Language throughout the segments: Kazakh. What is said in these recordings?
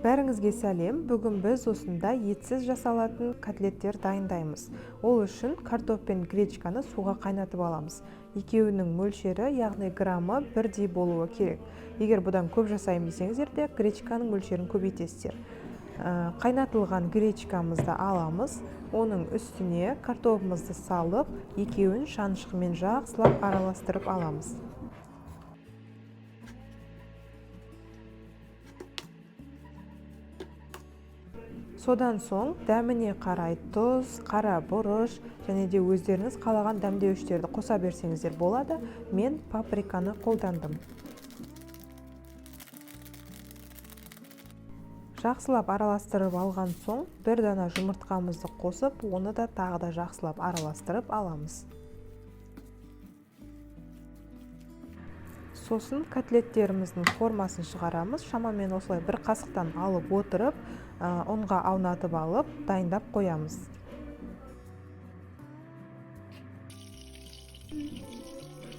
Бәріңізге сәлем. Бүгін біз осында етсіз жасалатын котлеттер дайындаймыз. Ол үшін картоп пен гречканы суға қайнатып аламыз. Екеуінің мөлшері, яғни граммы бірдей болуы керек. Егер бұдан көп жасаймын десеңіздер де, гречканың мөлшерін көбейтесіздер. Қайнатылған гречкамызды аламыз. Оның үстіне картопымызды салып, екеуін шанышқымен жақсылап араластырып аламыз. Содан соң дәміне қарай тұз, қара бұрыш және де өздеріңіз қалаған дәмдеуіштерді қоса берсеңіздер болады. Мен паприканы қолдандым. Жақсылап араластырып алған соң, бір дана жұмыртқамызды қосып, оны да тағы да жақсылап араластырып аламыз. Сосын котлеттеріміздің формасын шығарамыз. Шамамен осылай бір қасықтан алып отырып, ұнға аунатып алып, дайындап қоямыз.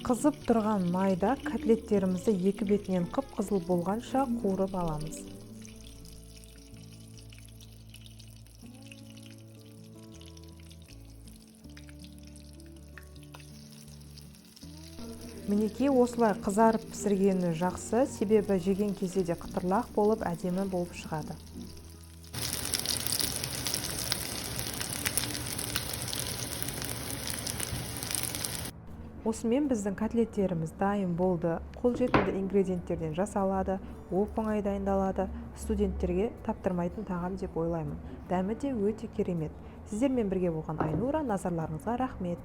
Қызып тұрған майда котлеттерімізді екі бетінен қып-қызыл болғанша қуырып аламыз. Мінекей осылай қызарып пісіргені жақсы, себебі жеген кезде де қытырлақ болып, әдемі болып шығады. Осымен біздің котлеттеріміз дайын болды. Қолжетімді ингредиенттерден жасалады, оп-оңай дайындалады. Студенттерге таптырмайтын тағам деп ойлаймын. Дәмі де өте керемет. Сіздермен бірге болған Айнура, назарларыңызға рахмет.